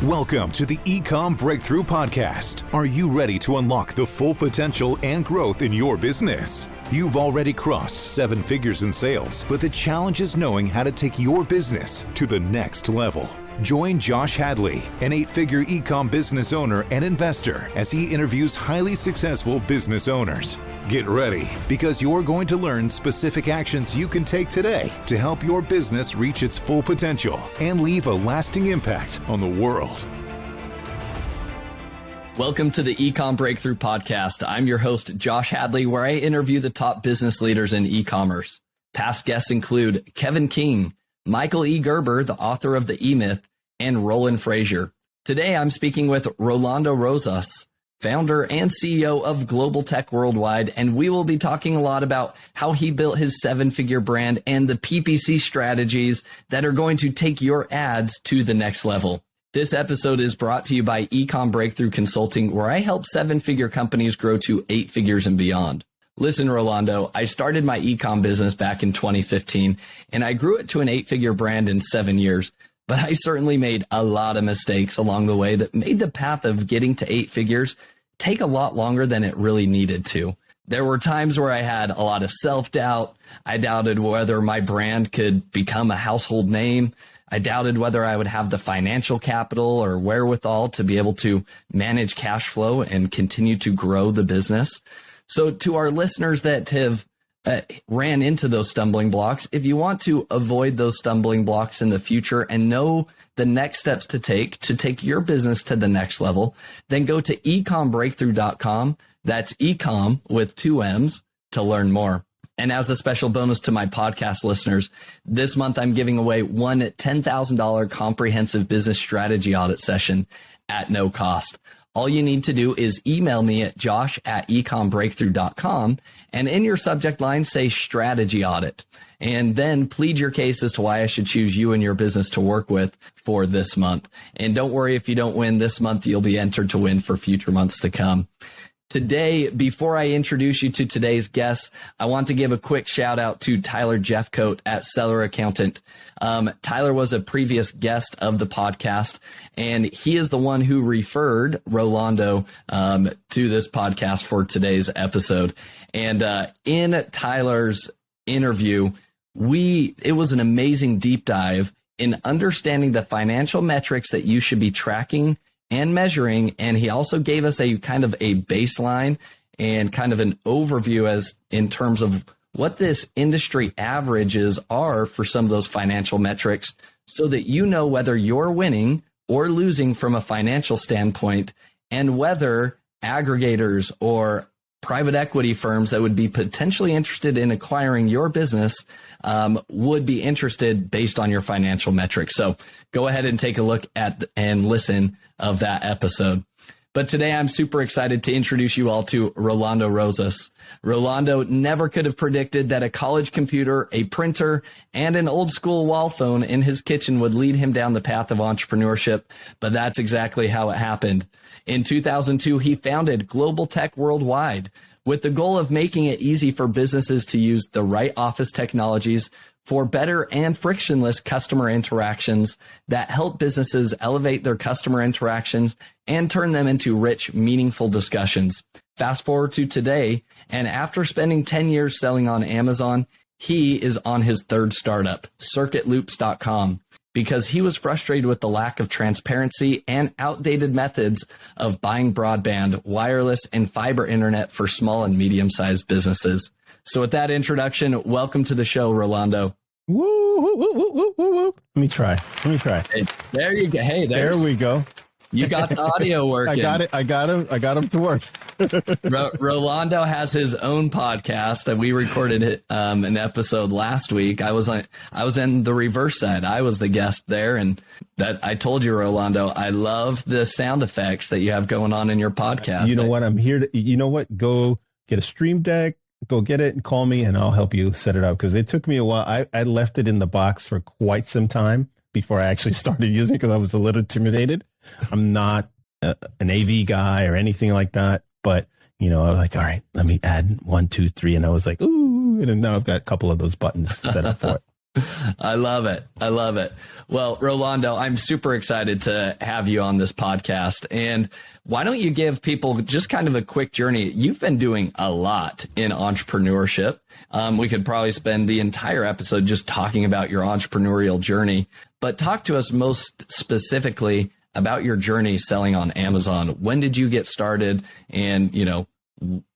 Welcome to the Ecomm Breakthrough Podcast. Are you ready to unlock the full potential and growth in your business? You've already crossed 7 figures in sales, but the challenge is knowing how to take your business to the next level. Join Josh Hadley, an 8-figure Ecomm business owner and investor, as he interviews highly successful business owners. Get ready, because you're going to learn specific actions you can take today to help your business reach its full potential and leave a lasting impact on the world. Welcome to the Ecomm Breakthrough Podcast. I'm your host, Josh Hadley, where I interview the top business leaders in e-commerce. Past guests include Kevin King, Michael E. Gerber, the author of The E-Myth, and Roland Frazier. Today, I'm speaking with Rolando Rosas, founder and CEO of Global Tech Worldwide, and we will be talking a lot about how he built his 7-figure brand and the PPC strategies that are going to take your ads to the next level. This episode is brought to you by Ecomm Breakthrough Consulting, where I help 7-figure companies grow to 8 figures and beyond. Listen, Rolando, I started my e-com business back in 2015, and I grew it to an 8-figure brand in 7 years. But I certainly made a lot of mistakes along the way that made the path of getting to 8 figures take a lot longer than it really needed to. There were times where I had a lot of self-doubt. I doubted whether my brand could become a household name. I doubted whether I would have the financial capital or wherewithal to be able to manage cash flow and continue to grow the business. So to our listeners that have ran into those stumbling blocks, if you want to avoid those stumbling blocks in the future and know the next steps to take your business to the next level, then go to ecommbreakthrough.com. That's Ecomm with 2 M's to learn more. And as a special bonus to my podcast listeners, this month I'm giving away one $10,000 comprehensive business strategy audit session at no cost. All you need to do is email me at josh@ecommbreakthrough.com, and in your subject line, say strategy audit, and then plead your case as to why I should choose you and your business to work with for this month. And don't worry, if you don't win this month, you'll be entered to win for future months to come. Today, before I introduce you to today's guests, I want to give a quick shout out to Tyler Jeffcoat at Seller Accountant. Tyler was a previous guest of the podcast, and he is the one who referred Rolando to this podcast for today's episode. And in Tyler's interview, it was an amazing deep dive in understanding the financial metrics that you should be tracking and measuring. And he also gave us a kind of a baseline and kind of an overview as in terms of what this industry averages are for some of those financial metrics, so that you know whether you're winning or losing from a financial standpoint, and whether aggregators or private equity firms that would be potentially interested in acquiring your business would be interested based on your financial metrics. So go ahead and take a look at and listen of that episode. But today I'm super excited to introduce you all to Rolando Rosas. Rolando never could have predicted that a college computer, a printer, and an old school wall phone in his kitchen would lead him down the path of entrepreneurship, but that's exactly how it happened. In 2002, he founded Global Tech Worldwide with the goal of making it easy for businesses to use the right office technologies for better and frictionless customer interactions that help businesses elevate their customer interactions and turn them into rich, meaningful discussions. Fast forward to today, and after spending 10 years selling on Amazon, he is on his third startup, CircuitLoops.com, because he was frustrated with the lack of transparency and outdated methods of buying broadband, wireless, and fiber internet for small and medium-sized businesses. So with that introduction, welcome to the show, Rolando. Woo, woo, woo, woo, woo, woo. Let me try. Hey, there you go. Hey, there we go. You got the audio working. I got him to work. Rolando has his own podcast, and we recorded an episode last week. I was in the reverse side. I was the guest there, and that I told you, Rolando, I love the sound effects that you have going on in your podcast. You know what? I'm here to. You know what? Go get a Stream Deck. Go get it and call me, and I'll help you set it up, because it took me a while. I left it in the box for quite some time before I actually started using it, because I was a little intimidated. I'm not an AV guy or anything like that, but I was like, all right, let me add 1, 2, 3, and I was like, ooh, and now I've got a couple of those buttons set up for it. I love it. I love it. Well, Rolando, I'm super excited to have you on this podcast. And why don't you give people just kind of a quick journey? You've been doing a lot in entrepreneurship. We could probably spend the entire episode just talking about your entrepreneurial journey, but talk to us most specifically about your journey selling on Amazon. When did you get started? And,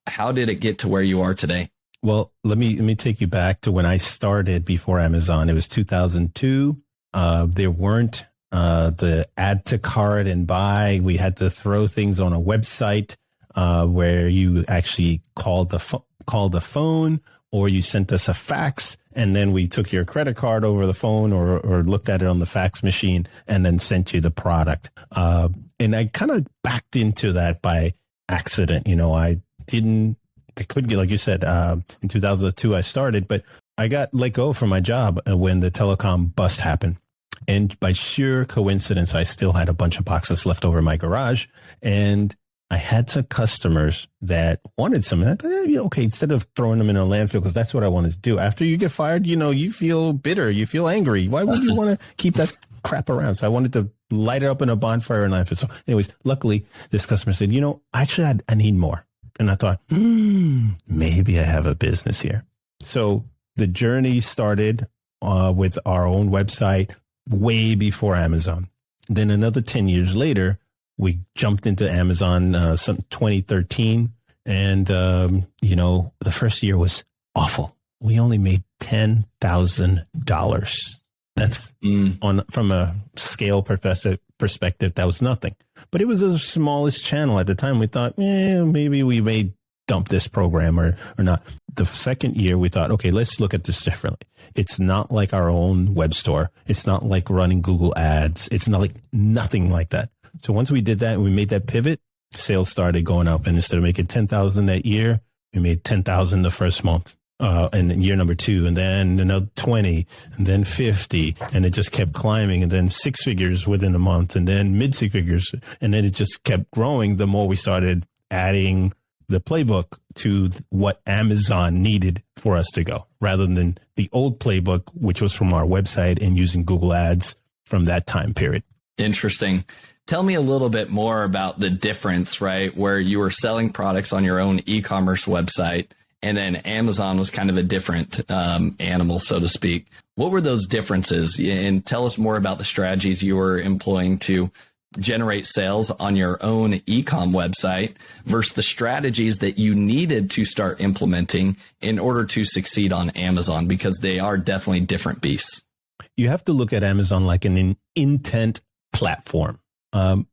how did it get to where you are today? Well, let me take you back to when I started before Amazon. It was 2002. There weren't the add to cart and buy. We had to throw things on a website where you actually called the phone, or you sent us a fax, and then we took your credit card over the phone or looked at it on the fax machine and then sent you the product. And I kind of backed into that by accident. I couldn't get, like you said, in 2002 I started, but I got let go from my job when the telecom bust happened. And by sheer coincidence, I still had a bunch of boxes left over in my garage. And I had some customers that wanted some. And I thought, okay, instead of throwing them in a landfill, because that's what I wanted to do. After you get fired, you feel bitter, you feel angry. Why would you want to keep that crap around? So I wanted to light it up in a bonfire and landfill. So anyways, luckily, this customer said, actually, I need more. And I thought, maybe I have a business here. So the journey started with our own website way before Amazon. Then another 10 years later, we jumped into Amazon 2013. And, the first year was awful. We only made $10,000. That's from a scale perspective, that was nothing. But it was the smallest channel at the time. We thought, maybe we may dump this program or not. The second year, we thought, okay, let's look at this differently. It's not like our own web store. It's not like running Google ads. It's not like nothing like that. So once we did that and we made that pivot, sales started going up. And instead of making $10,000 that year, we made $10,000 the first month. And then year number 2, and then another 20, and then 50, and it just kept climbing, and then 6 figures within a month, and then mid-6 figures, and then it just kept growing the more we started adding the playbook to what Amazon needed for us to go, rather than the old playbook, which was from our website and using Google Ads from that time period. Interesting. Tell me a little bit more about the difference, right, where you were selling products on your own e-commerce website, and then Amazon was kind of a different animal, so to speak. What were those differences? And tell us more about the strategies you were employing to generate sales on your own Ecomm website versus the strategies that you needed to start implementing in order to succeed on Amazon, because they are definitely different beasts. You have to look at Amazon like an intent platform.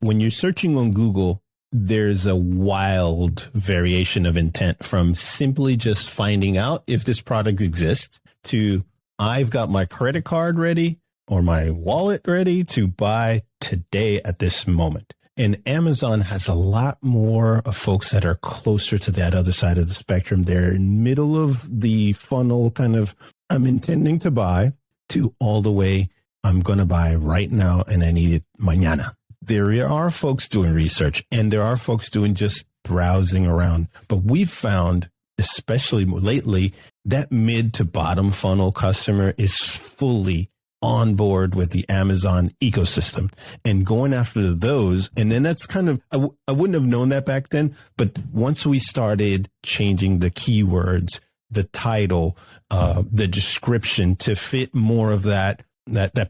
When you're searching on Google, there's a wild variation of intent, from simply just finding out if this product exists to I've got my credit card ready or my wallet ready to buy today at this moment. And Amazon has a lot more of folks that are closer to that other side of the spectrum. They're in middle of the funnel, kind of, I'm intending to buy, to all the way, I'm going to buy right now and I need it mañana. There are folks doing research, and there are folks doing just browsing around. But we've found, especially lately, that mid to bottom funnel customer is fully on board with the Amazon ecosystem and going after those. And then that's kind of, I wouldn't have known that back then. But once we started changing the keywords, the title, the description to fit more of that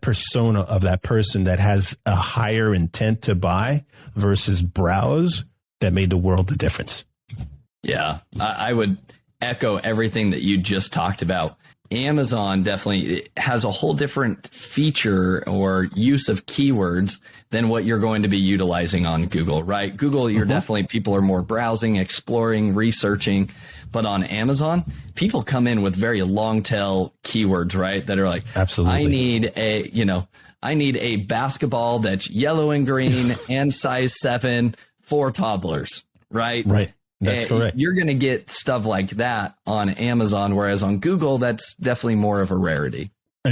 persona of that person that has a higher intent to buy versus browse, that made the world the difference. Yeah, I would echo everything that you just talked about. Amazon definitely has a whole different feature or use of keywords than what you're going to be utilizing on Google, right? Google, you're definitely, people are more browsing, exploring, researching. But on Amazon, people come in with very long tail keywords, right? That are like, absolutely, I need a basketball that's yellow and green and size 7 for toddlers, right? Right. That's correct. You're going to get stuff like that on Amazon, whereas on Google, that's definitely more of a rarity.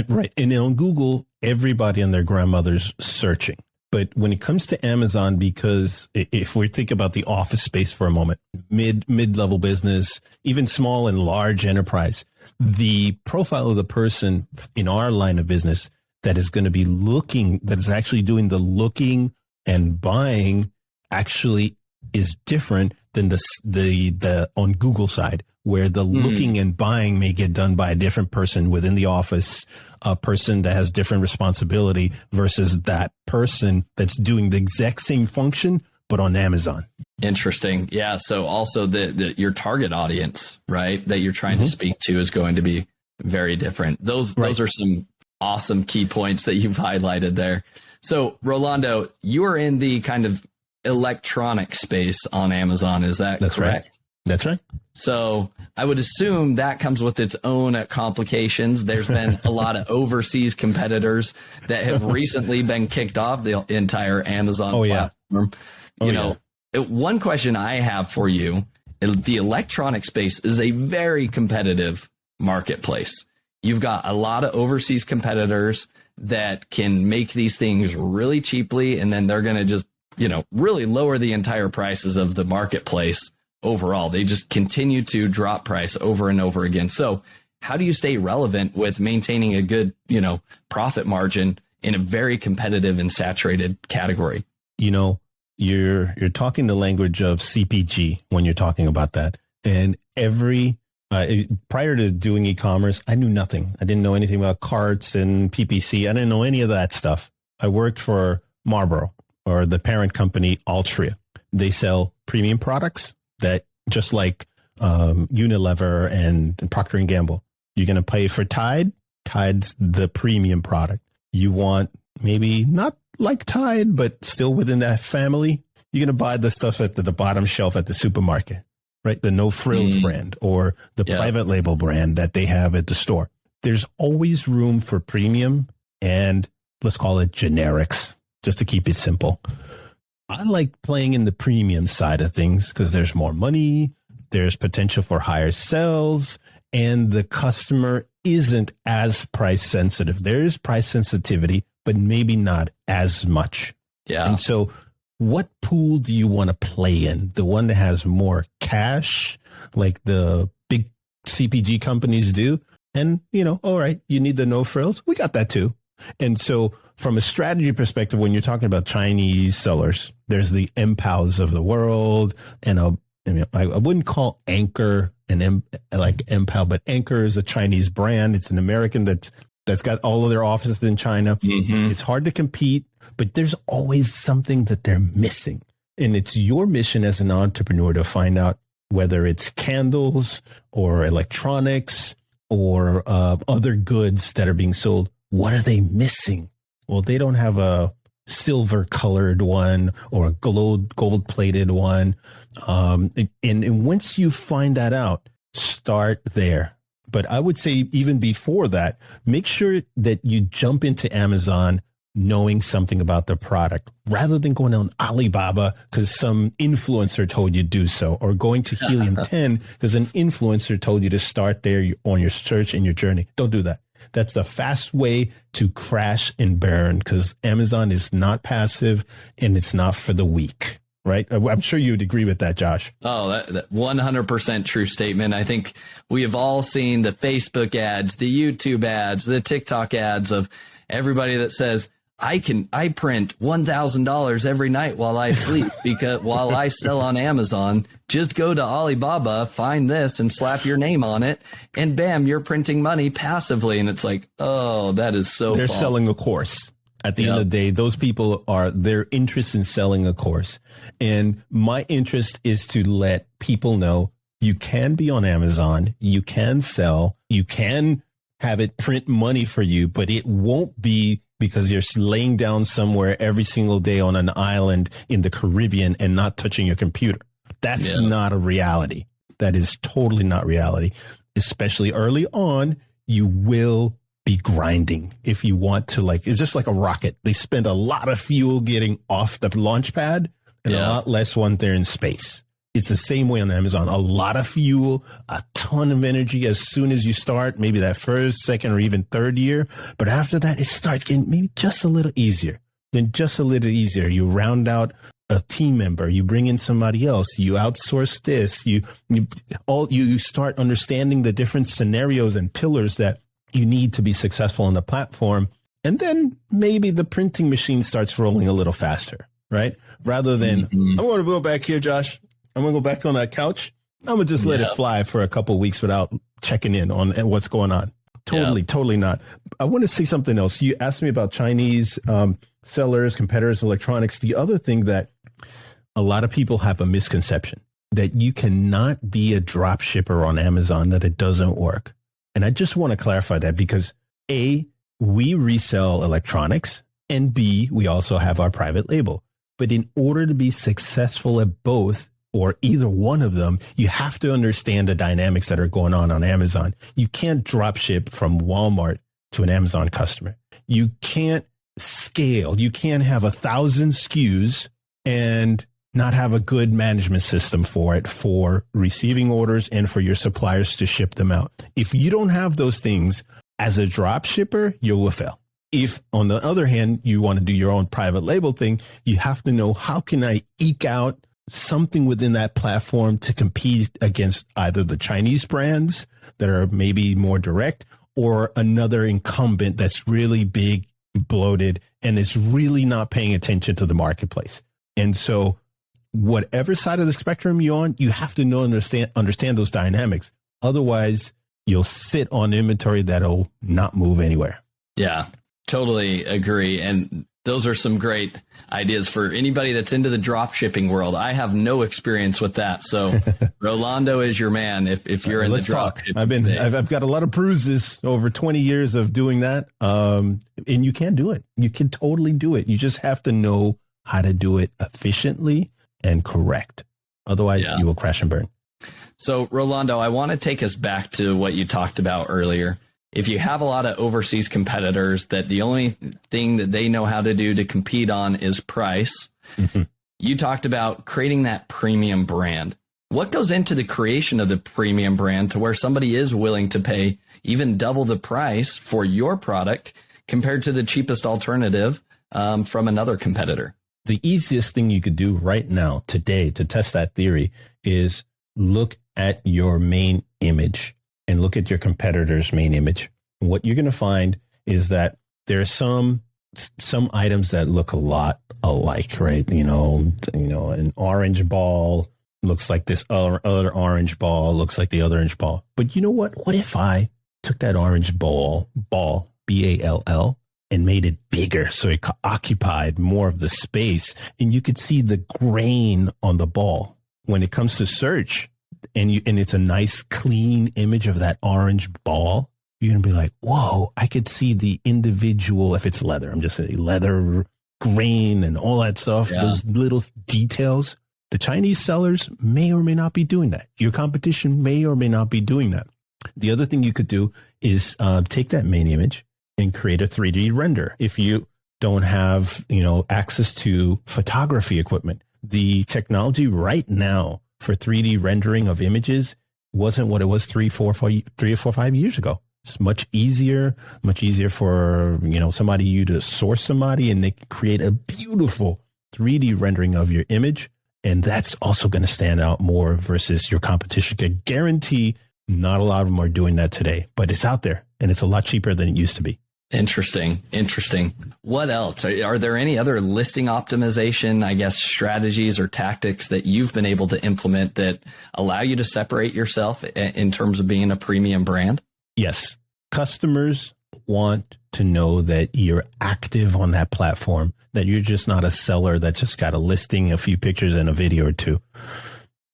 Right. And then on Google, everybody and their grandmother's searching. But when it comes to Amazon, because if we think about the office space for a moment, mid-level business, even small and large enterprise, the profile of the person in our line of business that is going to be looking, that is actually doing the looking and buying, actually is different than the on Google side, where the looking and buying may get done by a different person within the office, a person that has different responsibility versus that person that's doing the exact same function, but on Amazon. Interesting. Yeah. So also your target audience, right, that you're trying to speak to is going to be very different. Those are some awesome key points that you've highlighted there. So Rolando, you are in the kind of electronic space on Amazon. Is that correct? Right. That's right. So I would assume that comes with its own complications. There's been a lot of overseas competitors that have recently been kicked off the entire Amazon platform. One question I have for you, the electronic space is a very competitive marketplace. You've got a lot of overseas competitors that can make these things really cheaply, and then they're going to just, really lower the entire prices of the marketplace overall. They just continue to drop price over and over again. So how do you stay relevant with maintaining a good, profit margin in a very competitive and saturated category? You're talking the language of CPG when you're talking about that. And prior to doing e-commerce, I knew nothing. I didn't know anything about carts and PPC. I didn't know any of that stuff. I worked for Marlboro, or the parent company Altria. They sell premium products that, just like Unilever and Procter & Gamble, you're going to pay for Tide. Tide's the premium product. You want maybe not like Tide, but still within that family, you're going to buy the stuff at the bottom shelf at the supermarket, right? The No Frills brand or the private label brand that they have at the store. There's always room for premium and let's call it generics, just to keep it simple. I like playing in the premium side of things because there's more money, there's potential for higher sales, and the customer isn't as price sensitive. There is price sensitivity, but maybe not as much. Yeah. And so what pool do you want to play in? The one that has more cash, like the big CPG companies do? And, all right, you need the no frills. We got that too. And so from a strategy perspective, when you're talking about Chinese sellers, there's the MPOWs of the world. And I wouldn't call Anchor like MPOW, but Anchor is a Chinese brand. It's an American that's got all of their offices in China. It's hard to compete, but there's always something that they're missing. And it's your mission as an entrepreneur to find out whether it's candles or electronics or other goods that are being sold. What are they missing? Well, they don't have a silver colored one or a gold plated one. And once you find that out, start there. But I would say even before that, make sure that you jump into Amazon knowing something about the product rather than going on Alibaba because some influencer told you to do so, or going to Helium 10 because an influencer told you to start there on your search and your journey. Don't do that. That's the fast way to crash and burn because Amazon is not passive and it's not for the weak. Right. I'm sure you would agree with that, Josh. Oh, that 100% true statement. I think we have all seen the Facebook ads, the YouTube ads, the TikTok ads of everybody that says, I print $1,000 every night while I sleep because while I sell on Amazon, just go to Alibaba, find this and slap your name on it. And bam, you're printing money passively. And it's like, oh, that is so They're false. selling a course. At the end of the day, those people their interest in selling a course. And my interest is to let people know you can be on Amazon, you can sell, you can have it print money for you, but it won't be because you're laying down somewhere every single day on an island in the Caribbean and not touching your computer. That's not a reality. That is totally not reality. Especially early on, you will be grinding if you want to. It's just like a rocket. They spend a lot of fuel getting off the launch pad and a lot less when they're in space. It's the same way on Amazon. A lot of fuel, a ton of energy as soon as you start, maybe that first, second, or even third year. But after that, it starts getting maybe just a little easier. then just a little easier. You round out a team member, you bring in somebody else, you outsource this, you start understanding the different scenarios and pillars that you need to be successful on the platform. And then maybe the printing machine starts rolling a little faster, right? Rather than, I'm going to go back here, Josh. I'm going to go back on that couch. I'm going to just let it fly for a couple of weeks without checking in on what's going on. Totally not. I want to say something else. You asked me about Chinese sellers, competitors, electronics. The other thing that a lot of people have a misconception that you cannot be a drop shipper on Amazon, that it doesn't work. And I just want to clarify that because A, we resell electronics, and B, we also have our private label. But in order to be successful at both or either one of them, you have to understand the dynamics that are going on Amazon. You can't drop ship from Walmart to an Amazon customer. You can't scale. You can't have 1,000 SKUs and not have a good management system for it, for receiving orders and for your suppliers to ship them out. If you don't have those things as a drop shipper, you will fail. If, on the other hand, you want to do your own private label thing, you have to know, how can I eke out something within that platform to compete against either the Chinese brands that are maybe more direct or another incumbent that's really big, bloated, and is really not paying attention to the marketplace. And so whatever side of the spectrum you're on, you have to know, understand those dynamics. Otherwise, you'll sit on inventory that'll not move anywhere. Yeah, totally agree. And those are some great ideas for anybody that's into the drop shipping world. I have no experience with that. So Rolando is your man if you're in the drop shipping. I've got a lot of bruises over 20 years of doing that. And you can do it. You can totally do it. You just have to know how to do it efficiently and correct. Otherwise, you will crash and burn. So Rolando, I want to take us back to what you talked about earlier. If you have a lot of overseas competitors that the only thing that they know how to do to compete on is price, you talked about creating that premium brand. What goes into the creation of the premium brand to where somebody is willing to pay even double the price for your product compared to the cheapest alternative from another competitor? The easiest thing you could do right now, today, to test that theory is look at your main image and look at your competitor's main image. What you're going to find is that there are some items that look a lot alike, right? You know, an orange ball looks like this other orange ball, looks like the other orange ball. But you know what? What if I took that orange ball, B-A-L-L, and made it bigger so it occupied more of the space, and you could see the grain on the ball when it comes to search, and it's a nice clean image of that orange ball. You're gonna be like, whoa, I could see the individual, if it's leather, I'm just saying leather grain and all that stuff, those little details. The Chinese sellers may or may not be doing that. Your competition may or may not be doing that. The other thing you could do is take that main image and create a 3D render. If you don't have, access to photography equipment, the technology right now for 3D rendering of images wasn't what it was 3 or 5 years ago. It's much easier for, you to source somebody and they can create a beautiful 3D rendering of your image. And that's also going to stand out more versus your competition. I guarantee not a lot of them are doing that today, but it's out there and it's a lot cheaper than it used to be. Interesting. What else? Are there any other listing optimization, strategies or tactics that you've been able to implement that allow you to separate yourself in terms of being a premium brand? Yes. Customers want to know that you're active on that platform, that you're just not a seller that just got a listing, a few pictures and a video or two.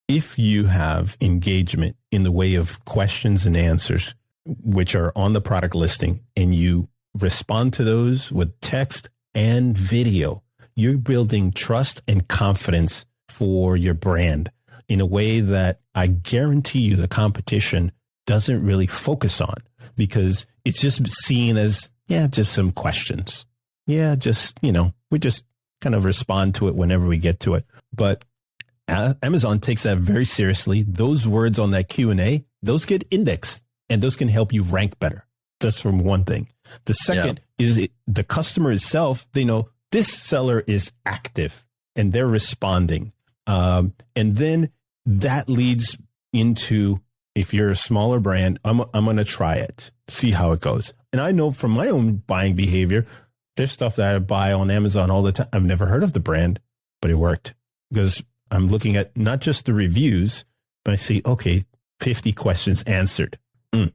If you have engagement in the way of questions and answers, which are on the product listing, and you respond to those with text and video, you're building trust and confidence for your brand in a way that I guarantee you the competition doesn't really focus on, because it's just seen as, just some questions. We just kind of respond to it whenever we get to it. But Amazon takes that very seriously. Those words on that Q&A, those get indexed and those can help you rank better. That's from one thing. The second is the customer itself. They know this seller is active and they're responding. And then that leads into, if you're a smaller brand, I'm going to try it, see how it goes. And I know from my own buying behavior, there's stuff that I buy on Amazon all the time. I've never heard of the brand, but it worked because I'm looking at not just the reviews, but I see, okay, 50 questions answered.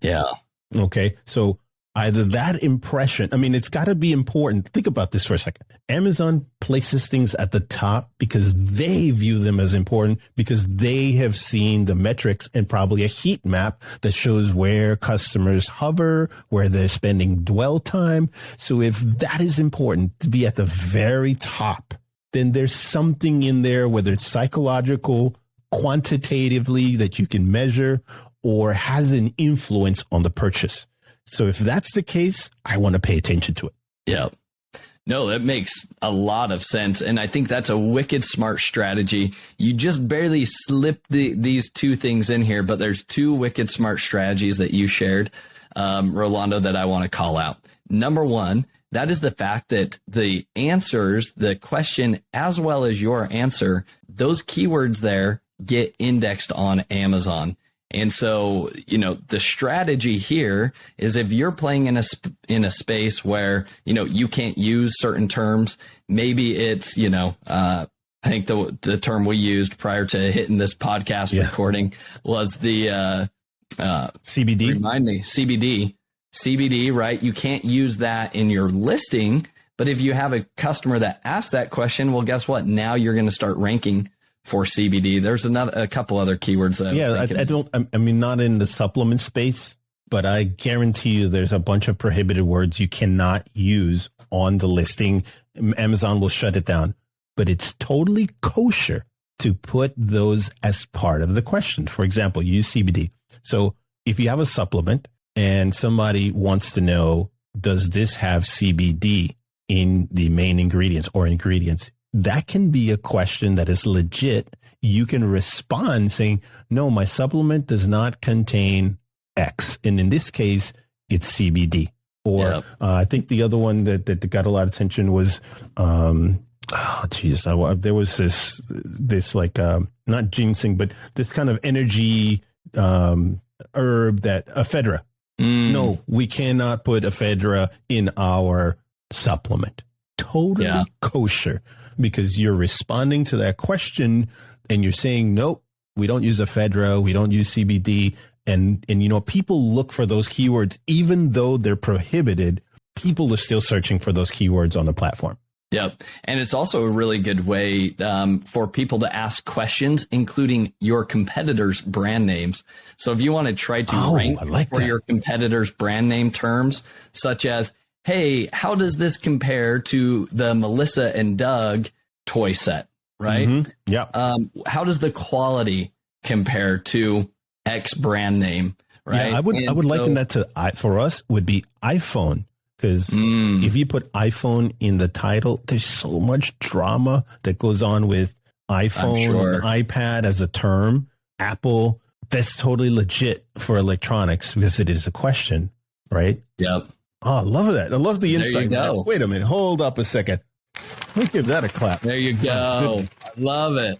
Yeah. Okay. So either that impression, I mean, it's got to be important. Think about this for a second. Amazon places things at the top because they view them as important, because they have seen the metrics and probably a heat map that shows where customers hover, where they're spending dwell time. So if that is important to be at the very top, then there's something in there, whether it's psychological, quantitatively that you can measure, or has an influence on the purchase. So if that's the case, I want to pay attention to it. Yeah. No, that makes a lot of sense. And I think that's a wicked smart strategy. You just barely slipped these two things in here, but there's two wicked smart strategies that you shared, Rolando, that I want to call out. Number one, that is the fact that the answers, the question, as well as your answer, those keywords there get indexed on Amazon. And so, the strategy here is if you're playing in a space where, you can't use certain terms, maybe it's, I think the term we used prior to hitting this podcast recording was the CBD. Remind me, CBD, right? You can't use that in your listing, but if you have a customer that asks that question, well, guess what? Now you're going to start ranking for CBD. There's a couple other keywords that I mean, not in the supplement space, but I guarantee you there's a bunch of prohibited words you cannot use on the listing. Amazon will shut it down, but it's totally kosher to put those as part of the question. For example, use CBD. So if you have a supplement and somebody wants to know, does this have CBD in the main ingredients or ingredients? That can be a question that is legit. You can respond saying, no, my supplement does not contain X. And in this case, it's CBD. Or I think the other one that got a lot of attention was, there was this like, not ginseng, but this kind of energy herb that ephedra. No, we cannot put ephedra in our supplement. Totally kosher. Because you're responding to that question and you're saying, nope, we don't use ephedra, we don't use CBD. And people look for those keywords, even though they're prohibited, people are still searching for those keywords on the platform. Yep. And it's also a really good way for people to ask questions, including your competitors' brand names. So if you want to try to rank for your competitors' brand name terms, such as, hey, how does this compare to the Melissa and Doug toy set, right? Mm-hmm. Yeah. How does the quality compare to X brand name, right? Yeah, I would liken that to, for us, would be iPhone. Because if you put iPhone in the title, there's so much drama that goes on with iPhone and iPad as a term. Apple, that's totally legit for electronics because it is a question, right? Yep. Oh, I love that. I love the insight. Wait a minute. Hold up a second. Let me give that a clap. There you go. I love it.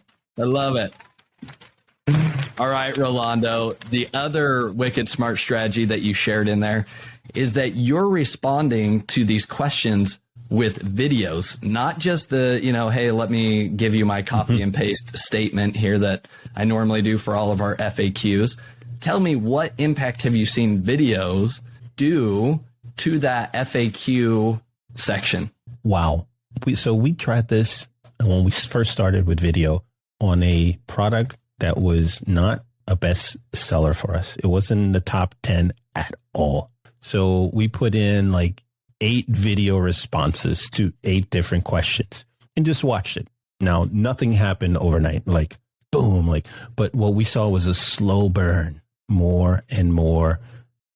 All right, Rolando. The other wicked smart strategy that you shared in there is that you're responding to these questions with videos, not just the, hey, let me give you my copy and paste statement here that I normally do for all of our FAQs. Tell me, what impact have you seen videos do to that FAQ section? Wow. So we tried this when we first started with video on a product that was not a best seller for us. It wasn't in the top 10 at all. So we put in like 8 video responses to 8 different questions and just watched it. Now, nothing happened overnight, like boom, but what we saw was a slow burn, more and more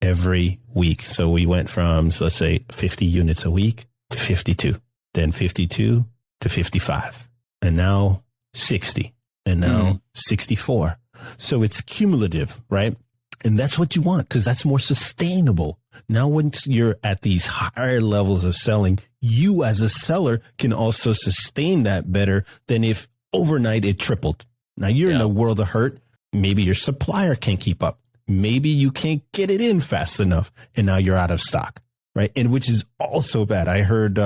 every week. So we went from, let's say, 50 units a week to 52, then 52 to 55, and now 60, and now 64. So it's cumulative, right? And that's what you want, because that's more sustainable. Now, once you're at these higher levels of selling, you as a seller can also sustain that better than if overnight it tripled. Now you're in a world of hurt. Maybe your supplier can't keep up. Maybe you can't get it in fast enough, and now you're out of stock, right? And which is also bad. I heard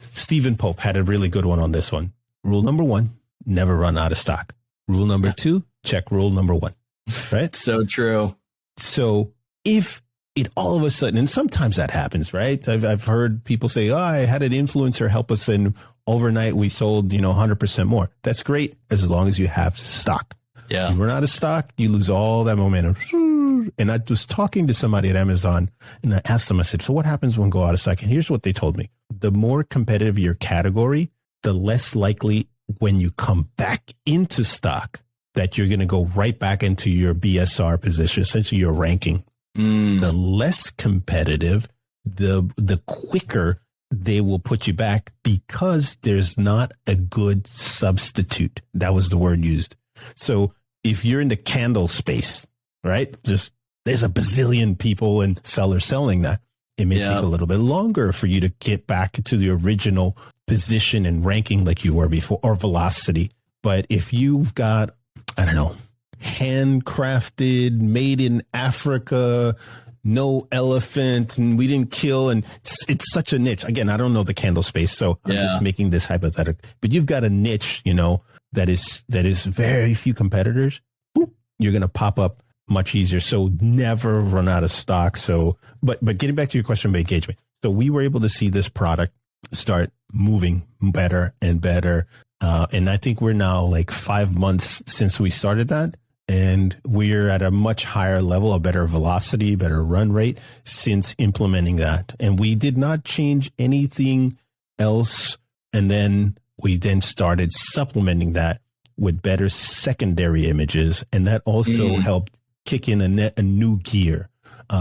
Stephen Pope had a really good one on this one. Rule number 1, never run out of stock. Rule number 2, check rule number 1, right? So true. So if it all of a sudden, and sometimes that happens, right? I've heard people say, oh, I had an influencer help us, and overnight we sold, 100% more. That's great as long as you have stock. Yeah. You run out of stock, you lose all that momentum. And I was talking to somebody at Amazon, and I asked them, I said, so what happens when go out of stock? And here's what they told me. The more competitive your category, the less likely when you come back into stock that you're going to go right back into your BSR position, essentially your ranking. The less competitive, the quicker they will put you back because there's not a good substitute. That was the word used. So if you're in the candle space, right, there's a bazillion people and sellers selling that. It may take a little bit longer for you to get back to the original position and ranking like you were before, or velocity. But if you've got, I don't know, handcrafted, made in Africa, no elephant, and we didn't kill, and it's such a niche. Again, I don't know the candle space, so I'm just making this hypothetical. But you've got a niche, that is very few competitors. Boop, you're going to pop up much easier. So never run out of stock. So, but getting back to your question about engagement. So we were able to see this product start moving better and better. And I think we're now like 5 months since we started that. And we're at a much higher level, a better velocity, better run rate since implementing that. And we did not change anything else. And then we started supplementing that with better secondary images. And that also helped kick in a new gear,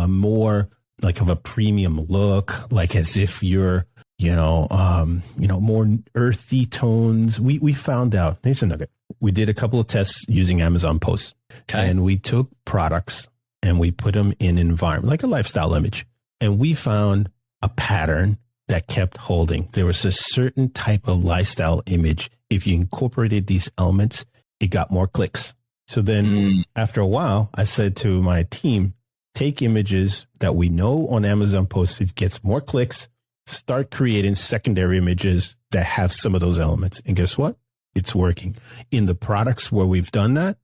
more like of a premium look, like as if you're, more earthy tones. We found out, here's a nugget. We did a couple of tests using Amazon Posts, and we took products and we put them in environment, like a lifestyle image. And we found a pattern that kept holding. There was a certain type of lifestyle image. If you incorporated these elements, it got more clicks. So then after a while, I said to my team, take images that we know on Amazon Posts, it gets more clicks, start creating secondary images that have some of those elements. And guess what? It's working. In the products where we've done that,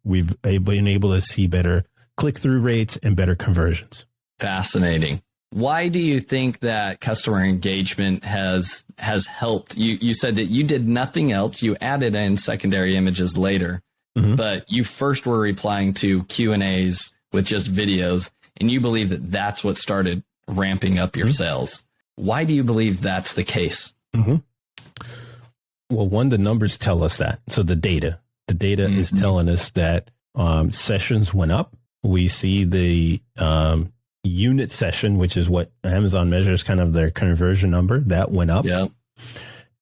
we've been able to see better click-through rates and better conversions. Fascinating. Why do you think that customer engagement has helped? You said that you did nothing else. You added in secondary images later, but you first were replying to Q&As with just videos, and you believe that that's what started ramping up your sales. Why do you believe that's the case? Well, one, the numbers tell us that. So the data is telling us that sessions went up. We see the unit session, which is what Amazon measures, kind of their conversion number, that went up. Yeah.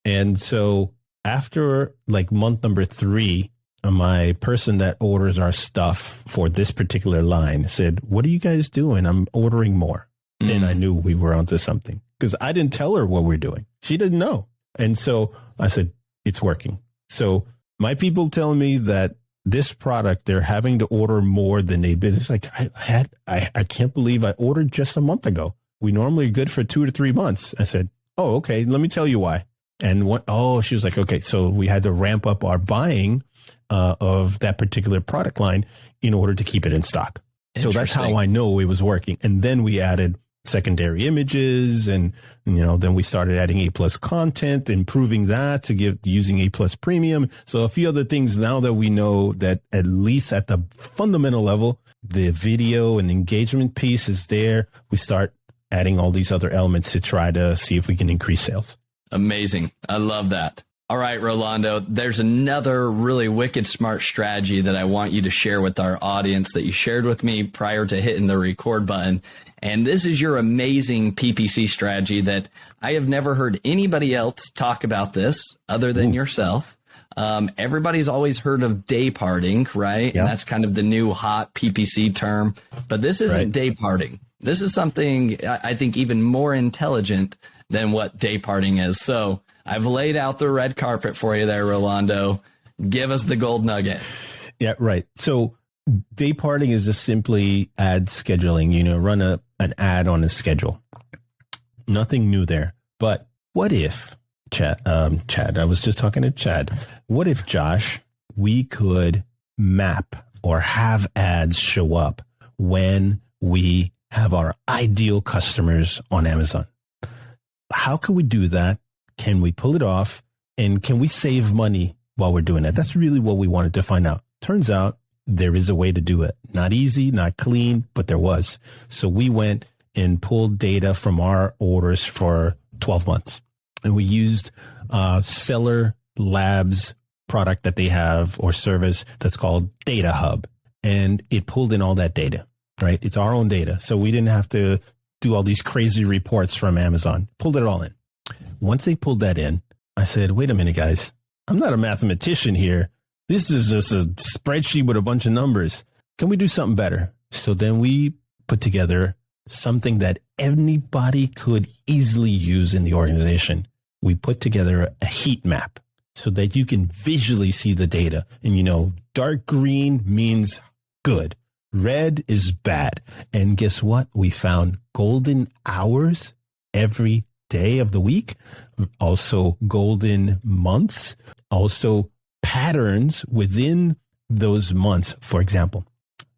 And so after like month number 3, my person that orders our stuff for this particular line said, what are you guys doing? I'm ordering more. Then I knew we were onto something because I didn't tell her what we're doing. She didn't know. And so I said, it's working. So my people tell me that this product, they're having to order more than they did. It's like, I can't believe I ordered just a month ago. We normally are good for 2 to 3 months. I said, oh, okay, let me tell you why. And she was like, okay, so we had to ramp up our buying of that particular product line in order to keep it in stock. So that's how I know it was working. And then we added secondary images, and then we started adding A+ content, improving that to using A+ premium. So a few other things now that we know that at least at the fundamental level, the video and engagement piece is there. We start adding all these other elements to try to see if we can increase sales. Amazing. I love that. All right, Rolando, there's another really wicked smart strategy that I want you to share with our audience that you shared with me prior to hitting the record button. And this is your amazing PPC strategy that I have never heard anybody else talk about this other than yourself. Everybody's always heard of day parting, right? Yeah. And that's kind of the new hot PPC term, but this isn't day parting. this is something I think even more intelligent than what day parting is. So I've laid out the red carpet for you there, Rolando. Give us the gold nugget. Yeah, right. So day parting is just simply ad scheduling, run an ad on a schedule. Nothing new there. But what if, Chad, I was just talking to Chad. What if, Josh, we could map or have ads show up when we have our ideal customers on Amazon? How can we do that? Can we pull it off? And can we save money while we're doing that? That's really what we wanted to find out. Turns out there is a way to do it. Not easy, not clean, but there was. So we went and pulled data from our orders for 12 months. And we used Seller Labs product that they have or service that's called Data Hub. And it pulled in all that data, right? It's our own data. So we didn't have to do all these crazy reports from Amazon. Pulled it all in. Once they pulled that in, I said, wait a minute, guys. I'm not a mathematician here. This is just a spreadsheet with a bunch of numbers. Can we do something better? So then we put together something that anybody could easily use in the organization. We put together a heat map so that you can visually see the data. And dark green means good. Red is bad. And guess what? We found golden hours every day of the week, also golden months, also patterns within those months. For example,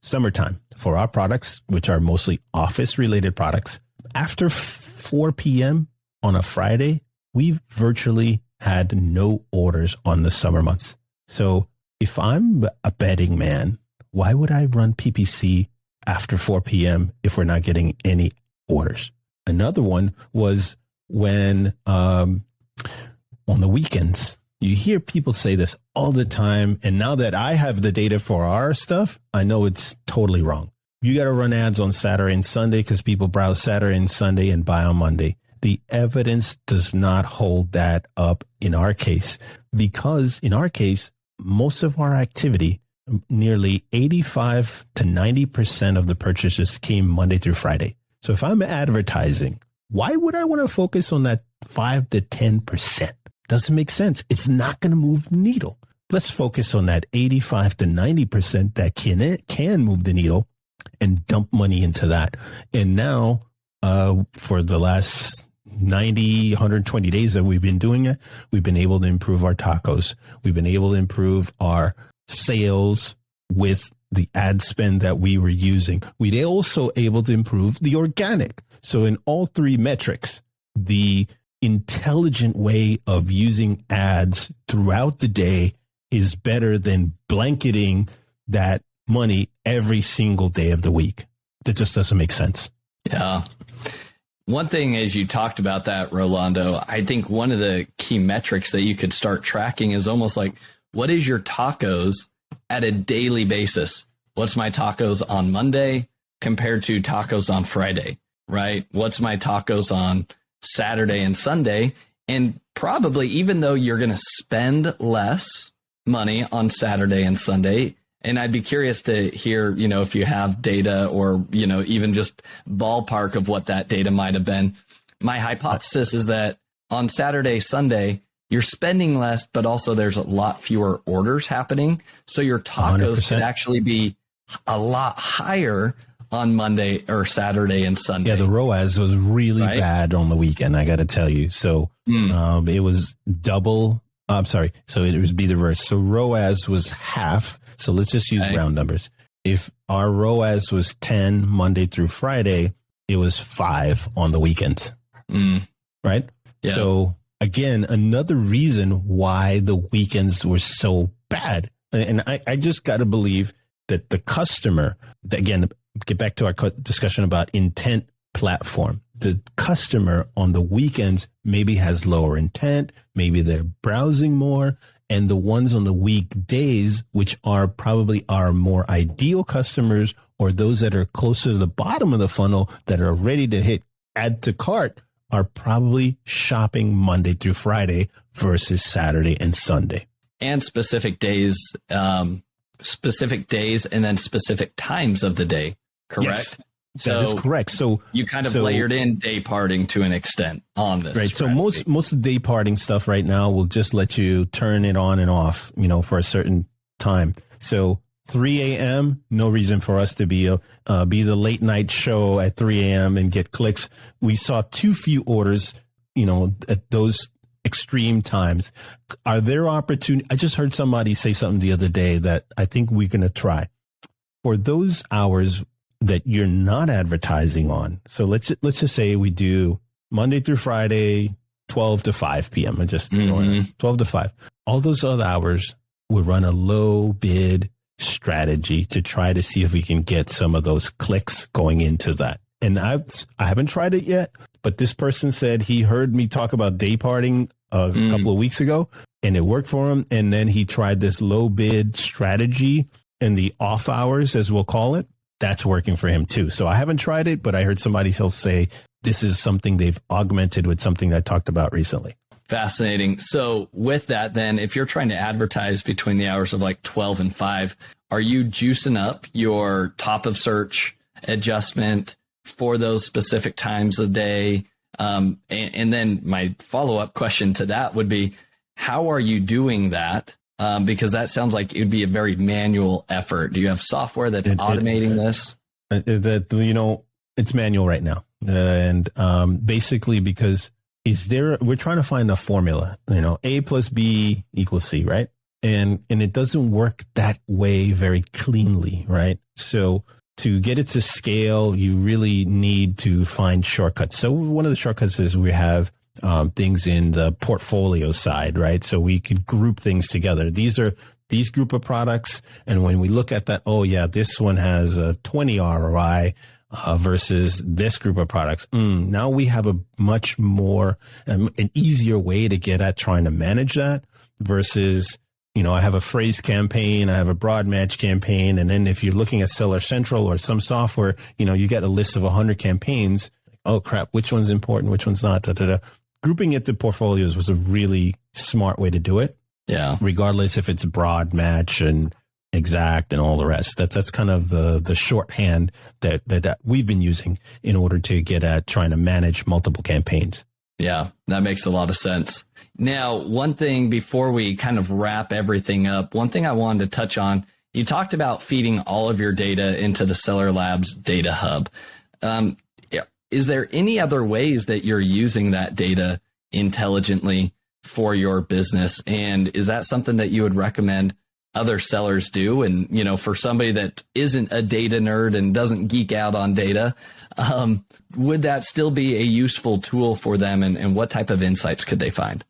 summertime for our products, which are mostly office related products, after 4 p.m. on a Friday, we've virtually had no orders on the summer months. So if I'm a betting man, why would I run PPC after 4 p.m. if we're not getting any orders? Another one was when on the weekends, you hear people say this all the time. And now that I have the data for our stuff, I know it's totally wrong. You got to run ads on Saturday and Sunday because people browse Saturday and Sunday and buy on Monday. The evidence does not hold that up in our case, because in our case, most of our activity, nearly 85 to 90% of the purchases came Monday through Friday. So if I'm advertising, why would I want to focus on that 5 to 10%? Doesn't make sense. It's not going to move the needle. Let's focus on that 85 to 90% that can move the needle and dump money into that. And now, for the last 90, 120 days that we've been doing it, we've been able to improve our tacos. We've been able to improve our sales with the ad spend that we were using. We're also able to improve the organic. So in all three metrics, the intelligent way of using ads throughout the day is better than blanketing that money every single day of the week. That just doesn't make sense. Yeah. One thing, as you talked about that, Rolando, I think one of the key metrics that you could start tracking is almost like, what is your tacos at a daily basis? What's my tacos on Monday compared to tacos on Friday, right? What's my tacos on Saturday and Sunday? And probably, even though you're going to spend less money on Saturday and Sunday, and I'd be curious to hear, if you have data or, even just ballpark of what that data might have been. My hypothesis is that on Saturday, Sunday, you're spending less, but also there's a lot fewer orders happening. So your tacos 100%. could actually be a lot higher on Monday or Saturday and Sunday. Yeah, the ROAS was really bad on the weekend, I got to tell you. So it was double. I'm sorry. So it would be the reverse. So ROAS was half. So let's just use round numbers. If our ROAS was 10 Monday through Friday, it was 5 on the weekends. Right? Yeah. So again, another reason why the weekends were so bad. And I just got to believe that the customer, again, get back to our discussion about intent platform. The customer on the weekends maybe has lower intent. Maybe they're browsing more. And the ones on the weekdays, which are probably our more ideal customers or those that are closer to the bottom of the funnel that are ready to hit add to cart, are probably shopping Monday through Friday versus Saturday and Sunday. And specific days and then specific times of the day, correct? That is correct. So you kind of layered in day parting to an extent on this. Right. strategy. So most of the day parting stuff right now will just let you turn it on and off, for a certain time. So 3 a.m., no reason for us to be the late night show at 3 a.m. and get clicks. We saw too few orders, at those extreme times. Are there opportunities? I just heard somebody say something the other day that I think we're going to try. For those hours that you're not advertising on. So let's just say we do Monday through Friday, 12 to 5 p.m. I'm just throwing 12 to 5. All those other hours, we'll run a low bid strategy to try to see if we can get some of those clicks going into that. And I haven't tried it yet, but this person said he heard me talk about day parting a couple of weeks ago, and it worked for him. And then he tried this low bid strategy in the off hours, as we'll call it. That's working for him too. So I haven't tried it, but I heard somebody else say this is something they've augmented with something I talked about recently. Fascinating. So with that, then, if you're trying to advertise between the hours of like 12 and 5, are you juicing up your top of search adjustment for those specific times of day? And then my follow-up question to that would be, how are you doing that? Because that sounds like it would be a very manual effort. Do you have software that's automating this? It's manual right now. And basically because we're trying to find a formula, A plus B equals C, right? And it doesn't work that way very cleanly, right? So to get it to scale, you really need to find shortcuts. So one of the shortcuts is we have things in the portfolio side, right? So we could group things together. These group of products. And when we look at that, oh yeah, this one has a 20 ROI versus this group of products. Now we have a much more, an easier way to get at trying to manage that versus, I have a phrase campaign, I have a broad match campaign. And then if you're looking at Seller Central or some software, you get a list of 100 campaigns. Oh crap, which one's important, which one's not, Grouping it to portfolios was a really smart way to do it. Yeah. Regardless if it's broad match and exact and all the rest. That's kind of the shorthand that we've been using in order to get at trying to manage multiple campaigns. Yeah, that makes a lot of sense. Now, one thing before we kind of wrap everything up, one thing I wanted to touch on, you talked about feeding all of your data into the Seller Labs data hub. Is there any other ways that you're using that data intelligently for your business? And is that something that you would recommend other sellers do? And, for somebody that isn't a data nerd and doesn't geek out on data, would that still be a useful tool for them? And what type of insights could they find?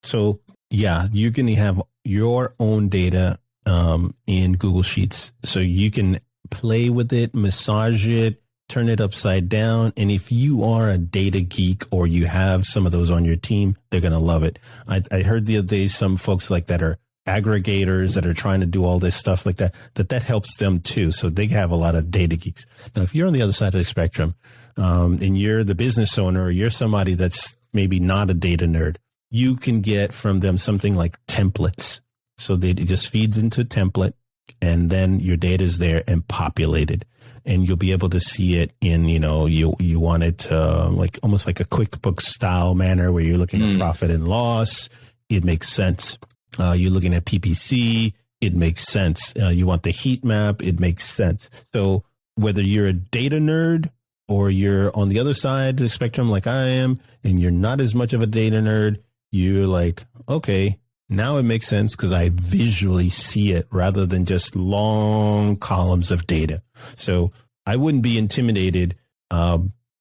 So, yeah, you can have your own data in Google Sheets. So you can play with it, massage it, turn it upside down. And if you are a data geek or you have some of those on your team, they're going to love it. I heard the other day some folks like that are aggregators that are trying to do all this stuff like that helps them too. So they have a lot of data geeks. Now, if you're on the other side of the spectrum and you're the business owner or you're somebody that's maybe not a data nerd, you can get from them something like templates. So it just feeds into a template and then your data is there and populated. And you'll be able to see it in, you want it like almost like a QuickBooks style manner where you're looking at profit and loss. It makes sense. You're looking at PPC. It makes sense. You want the heat map. It makes sense. So whether you're a data nerd or you're on the other side of the spectrum like I am, and you're not as much of a data nerd, you're like, okay, now it makes sense because I visually see it rather than just long columns of data. So I wouldn't be intimidated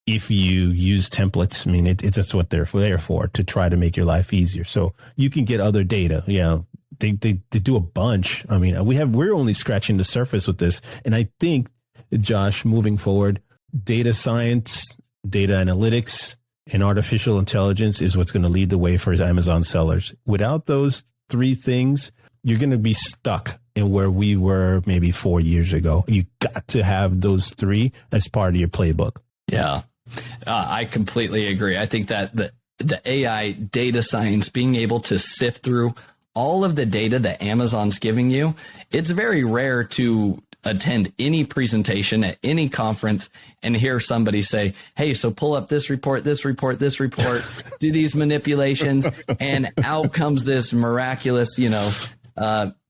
if you use templates. I mean, it's what they're there for, to try to make your life easier. So you can get other data. Yeah, they do a bunch. I mean, we're only scratching the surface with this. And I think, Josh, moving forward, data science, data analytics, and artificial intelligence is what's going to lead the way for Amazon sellers. Without those three things, you're going to be stuck in where we were maybe 4 years ago. You got to have those three as part of your playbook. Yeah, I completely agree. I think that the AI data science, being able to sift through all of the data that Amazon's giving you, it's very rare to attend any presentation at any conference and hear somebody say, hey, so pull up this report, do these manipulations, and out comes this miraculous,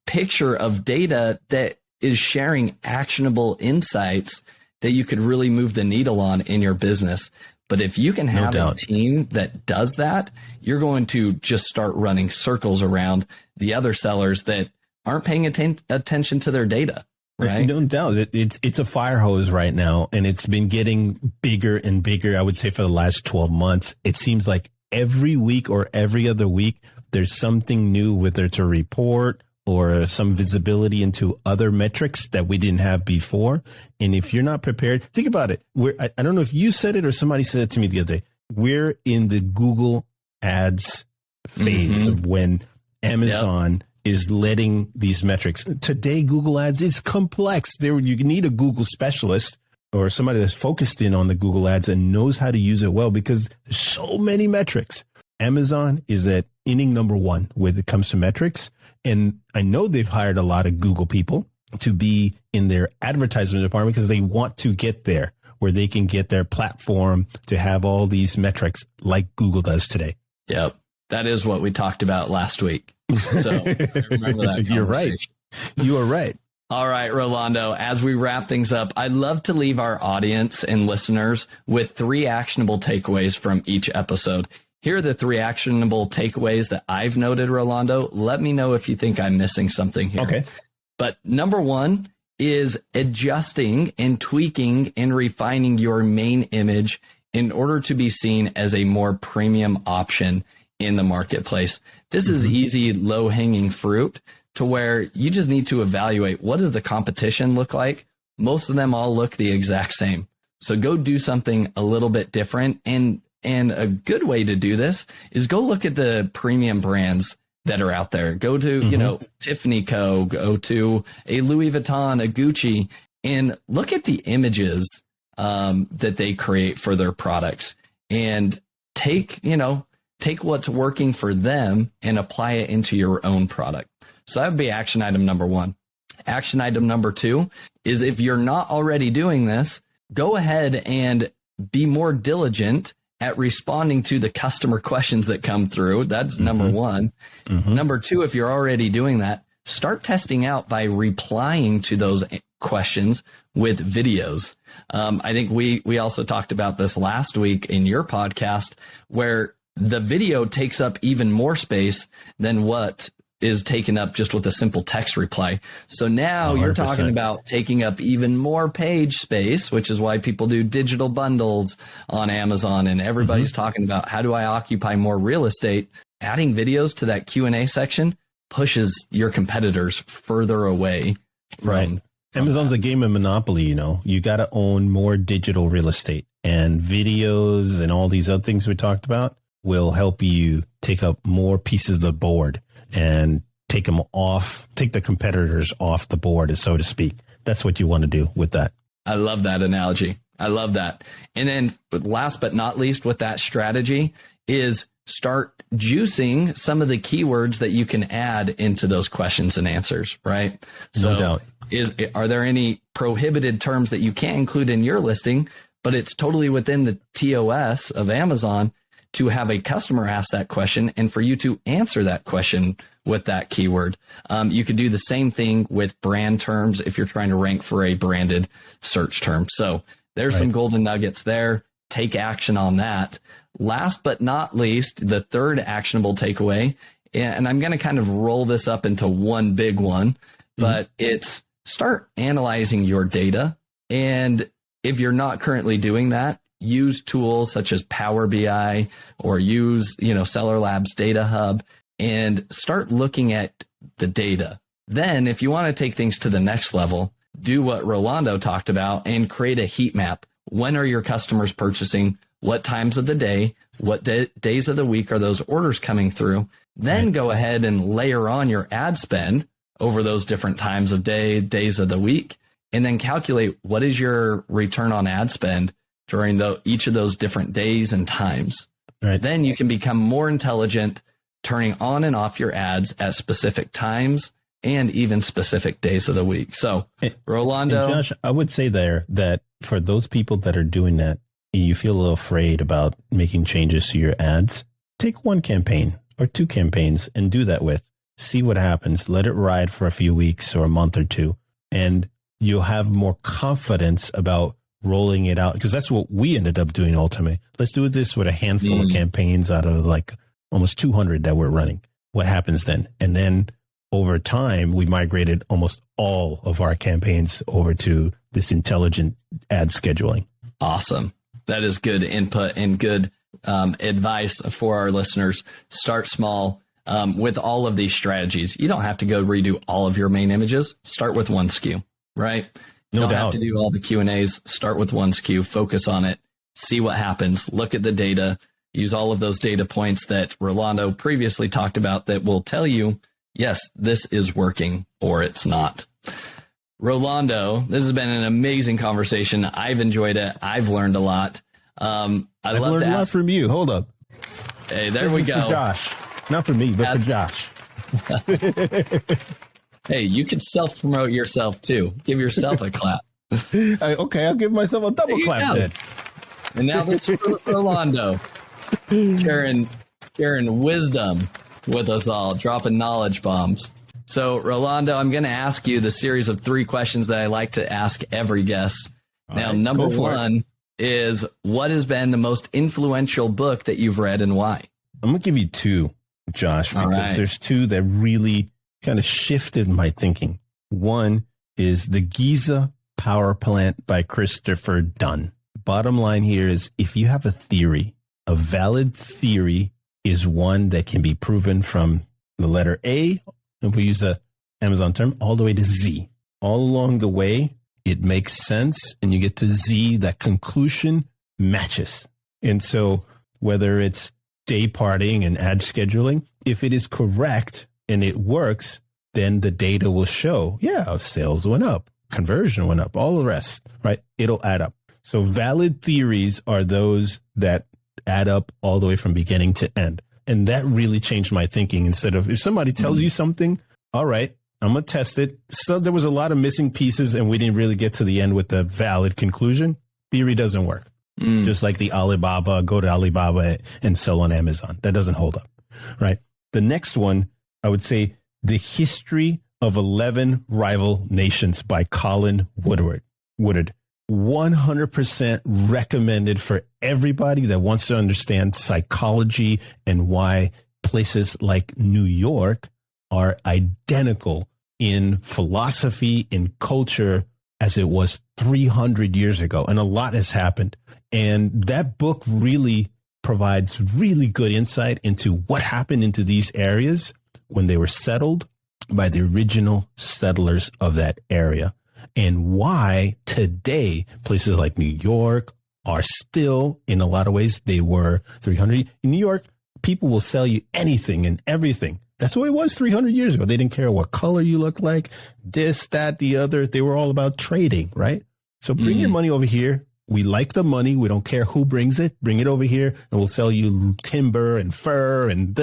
picture of data that is sharing actionable insights that you could really move the needle on in your business. But if you can have a team that does that, you're going to just start running circles around the other sellers that aren't paying attention to their data. Right. No doubt. It's a fire hose right now, and it's been getting bigger and bigger. I would say for the last 12 months, it seems like every week or every other week, there's something new, whether it's a report or some visibility into other metrics that we didn't have before. And if you're not prepared, think about it. I don't know if you said it or somebody said it to me the other day. We're in the Google ads phase of when Amazon is letting these metrics. Today, Google ads is complex. You need a Google specialist or somebody that's focused in on the Google ads and knows how to use it well, because there's so many metrics. Amazon is at inning number 1 when it comes to metrics. And I know they've hired a lot of Google people to be in their advertisement department because they want to get there where they can get their platform to have all these metrics like Google does today. Yep. That is what we talked about last week. So I remember that. You're right. You are right. All right, Rolando, as we wrap things up, I'd love to leave our audience and listeners with 3 actionable takeaways from each episode. Here are the 3 actionable takeaways that I've noted, Rolando. Let me know if you think I'm missing something here. Okay. But number 1 is adjusting and tweaking and refining your main image in order to be seen as a more premium option in the marketplace. This is easy, low-hanging fruit to where you just need to evaluate, what does the competition look like? Most of them all look the exact same. So go do something a little bit different. And a good way to do this is go look at the premium brands that are out there. Go to, Tiffany Co., go to a Louis Vuitton, a Gucci, and look at the images that they create for their products, and take what's working for them and apply it into your own product. So that would be action item number 1. Action item number 2 is, if you're not already doing this, go ahead and be more diligent at responding to the customer questions that come through. That's number 1. Number 2, if you're already doing that, start testing out by replying to those questions with videos. I think we also talked about this last week in your podcast, where the video takes up even more space than what is taken up just with a simple text reply. So now 100%. You're talking about taking up even more page space, which is why people do digital bundles on Amazon, and everybody's talking about, how do I occupy more real estate? Adding videos to that Q&A section pushes your competitors further away from Amazon's a game of Monopoly. You got to own more digital real estate, and videos and all these other things we talked about will help you take up more pieces of the board and take the competitors off the board, so to speak. That's what you want to do with that. I love that analogy. I love that. And then last but not least with that strategy is start juicing some of the keywords that you can add into those questions and answers, right? No doubt. Are there any prohibited terms that you can't include in your listing, but it's totally within the TOS of Amazon to have a customer ask that question and for you to answer that question with that keyword? You could do the same thing with brand terms if you're trying to rank for a branded search term. So there's some golden nuggets there. Take action on that. Last but not least, the 3rd actionable takeaway, and I'm going to kind of roll this up into one big one, but it's start analyzing your data. And if you're not currently doing that, use tools such as Power BI or use, Seller Labs Data Hub, and start looking at the data. Then if you want to take things to the next level, do what Rolando talked about and create a heat map. When are your customers purchasing? What times of the day? What days of the week are those orders coming through? Then go ahead and layer on your ad spend over those different times of day, days of the week, and then calculate what is your return on ad spend during each of those different days and times. Then you can become more intelligent, turning on and off your ads at specific times and even specific days of the week. So, Rolando. And Josh, I would say there that for those people that are doing that, you feel a little afraid about making changes to your ads, take one campaign or two campaigns and do that with. See what happens. Let it ride for a few weeks or a month or two, and you'll have more confidence about rolling it out, because that's what we ended up doing ultimately. Let's do this with a handful of campaigns out of like almost 200 that we're running. What happens then? And then over time, we migrated almost all of our campaigns over to this intelligent ad scheduling. Awesome. That is good input and good advice for our listeners. Start small with all of these strategies. You don't have to go redo all of your main images. Start with one SKU, right? No don't doubt. have to do all the Q&As. Start with one SKU, focus on it, see what happens, look at the data, use all of those data points that Rolando previously talked about that will tell you, yes, this is working or it's not. Rolando, this has been an amazing conversation. I've enjoyed it. I've learned a lot. I've learned a lot from you. Hold up. Hey, there we go. For Josh. Not for me, but for Josh. Hey, you can self-promote yourself too. Give yourself a clap. Okay, I'll give myself a double clap then. And now this is for Rolando. Sharing wisdom with us all, dropping knowledge bombs. So, Rolando, I'm going to ask you the series of 3 questions that I like to ask every guest. Now, number 1 is, what has been the most influential book that you've read and why? I'm going to give you 2, Josh, because there's 2 that really kind of shifted my thinking. One is The Giza Power Plant by Christopher Dunn. Bottom line here is, if you have a theory, a valid theory is one that can be proven from the letter A, if we use the Amazon term, all the way to Z. All along the way, it makes sense, and you get to Z, that conclusion matches. And so whether it's day partying and ad scheduling, if it is correct and it works, then the data will show, yeah, sales went up, conversion went up, all the rest, right? It'll add up. So valid theories are those that add up all the way from beginning to end. And that really changed my thinking. Instead of, if somebody tells you something, all right, I'm going to test it. So there was a lot of missing pieces and we didn't really get to the end with the valid conclusion. Theory doesn't work. Just like the Alibaba, go to Alibaba and sell on Amazon. That doesn't hold up, right? The next one, I would say, The History of 11 Rival Nations by Colin Woodward. 100% recommended for everybody that wants to understand psychology and why places like New York are identical in philosophy, in culture, as it was 300 years ago. And a lot has happened. And that book really provides really good insight into what happened into these areas when they were settled by the original settlers of that area, and why today places like New York are still, in a lot of ways, they were 300. In New York, people will sell you anything and everything. That's what it was 300 years ago. They didn't care what color you looked like, this, that, the other. They were all about trading, right? So bring your money over here. We like the money. We don't care who brings it. Bring it over here and we'll sell you timber and fur and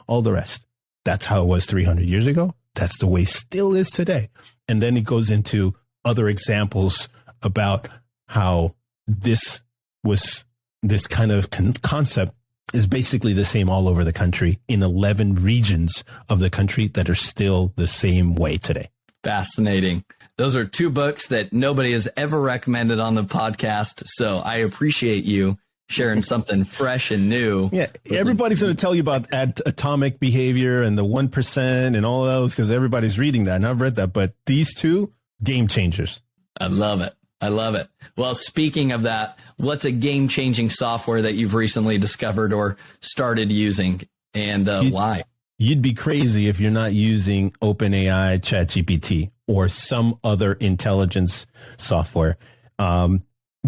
all the rest. That's how it was 300 years ago. That's the way it still is today. And then it goes into other examples about how this kind of concept is basically the same all over the country in 11 regions of the country that are still the same way today. Fascinating. Those are 2 books that nobody has ever recommended on the podcast. So I appreciate you sharing something fresh and new. Yeah, everybody's going to tell you about atomic behavior and the 1% and all those, because everybody's reading that, and I've read that. But these 2, game changers. I love it. I love it. Well, speaking of that, what's a game-changing software that you've recently discovered or started using, and why? You'd be crazy if you're not using OpenAI, ChatGPT, or some other intelligence software.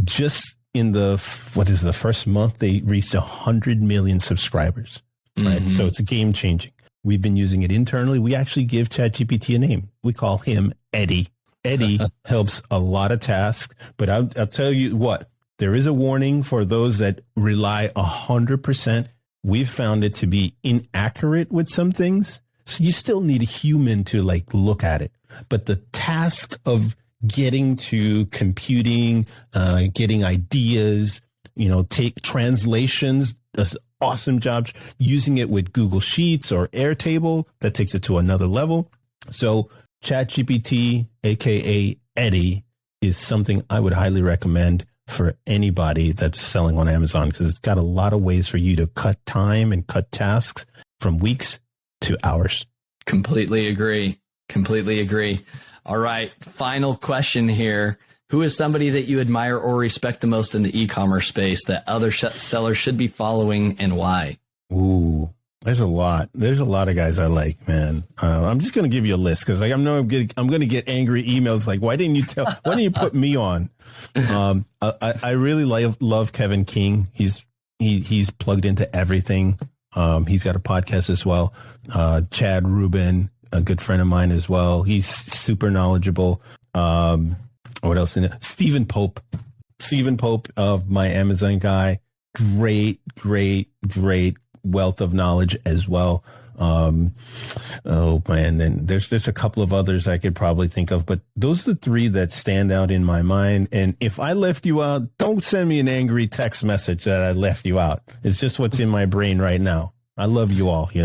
Just in the first month, they reached 100 million subscribers, right? So it's game changing. We've been using it internally. We actually give ChatGPT a name. We call him Eddie. Eddie helps a lot of tasks, but I'll tell you what, there is a warning for those that rely 100%. We've found it to be inaccurate with some things. So you still need a human to like look at it. But the task of getting to computing, getting ideas, take translations, does awesome job using it with Google Sheets or Airtable. That takes it to another level. So ChatGPT, aka Eddie, is something I would highly recommend for anybody that's selling on Amazon, because it's got a lot of ways for you to cut time and cut tasks from weeks to hours. Completely agree. All right. Final question here. Who is somebody that you admire or respect the most in the e-commerce space that other sellers should be following, and why? Ooh, there's a lot. There's a lot of guys I like, man. I'm just going to give you a list because I'm going to get angry emails like, why didn't you put me on? I really love Kevin King. He's plugged into everything. He's got a podcast as well. Chad Rubin, a good friend of mine as well. He's super knowledgeable. What else in it? Stephen Pope of My Amazon Guy. Great wealth of knowledge as well. Oh man, then there's a couple of others I could probably think of, but those are the three that stand out in my mind. And if I left you out, don't send me an angry text message that I left you out. It's just what's in my brain right now. I love you all, I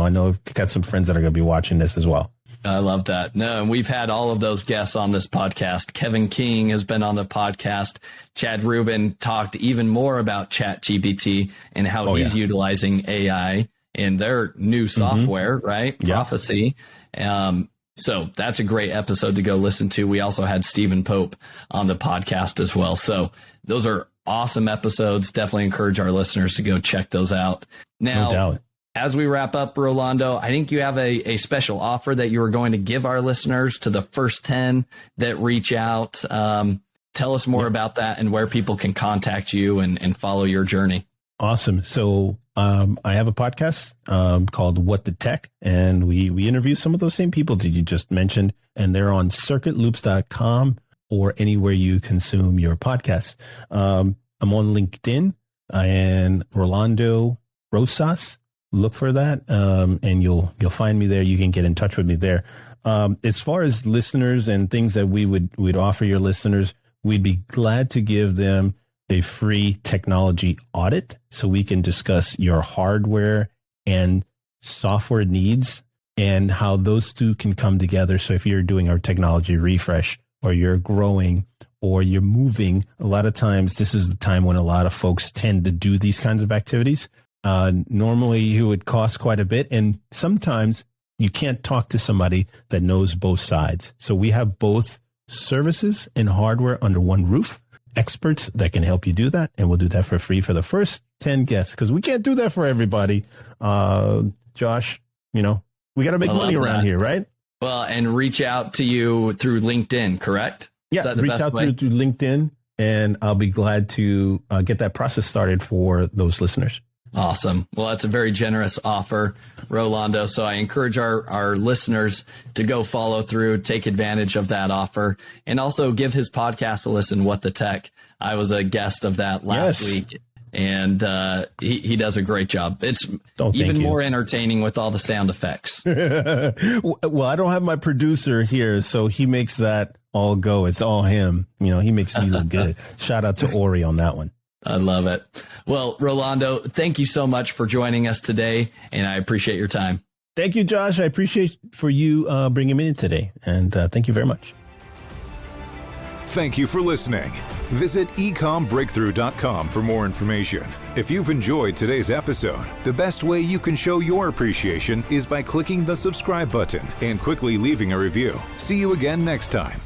know I've got some friends that are going to be watching this as well. I love that. No, and we've had all of those guests on this podcast. Kevin King has been on the podcast. Chad Rubin talked even more about ChatGPT and how he's utilizing AI in their new software, right? Yeah. Prophecy. So that's a great episode to go listen to. We also had Stephen Pope on the podcast as well. So those are awesome episodes. Definitely encourage our listeners to go check those out. Now, no doubt. As we wrap up, Rolando, I think you have a special offer that you were going to give our listeners to the first 10 that reach out. Tell us more about that and where people can contact you and follow your journey. Awesome. So I have a podcast called What the Tech, and we interview some of those same people that you just mentioned, and they're on circuitloops.com or anywhere you consume your podcasts. I'm on LinkedIn and Rolando Rosas. Look for that, and you'll find me there. You can get in touch with me there. As far as listeners and things that we'd offer your listeners, we'd be glad to give them a free technology audit so we can discuss your hardware and software needs and how those two can come together. So if you're doing our technology refresh, or you're growing, or you're moving, a lot of times this is the time when a lot of folks tend to do these kinds of activities. Normally it would cost quite a bit, and sometimes you can't talk to somebody that knows both sides. So we have both services and hardware under one roof, experts that can help you do that, and we'll do that for free for the first 10 guests, because we can't do that for everybody. Josh, we got to make money around here, right? Well, and reach out to you through LinkedIn, correct? Yeah, reach out through LinkedIn, and I'll be glad to get that process started for those listeners. Awesome. Well, that's a very generous offer, Rolando. So I encourage our listeners to go follow through, take advantage of that offer, and also give his podcast a listen, What the Tech. I was a guest of that last week, and he does a great job. It's even more entertaining with all the sound effects. Well, I don't have my producer here, so he makes that all go. It's all him. He makes me look good. Shout out to Ori on that one. I love it. Well, Rolando, thank you so much for joining us today, and I appreciate your time. Thank you, Josh. I appreciate for you bringing me in today, and thank you very much. Thank you for listening. Visit ecommbreakthrough.com for more information. If you've enjoyed today's episode, the best way you can show your appreciation is by clicking the subscribe button and quickly leaving a review. See you again next time.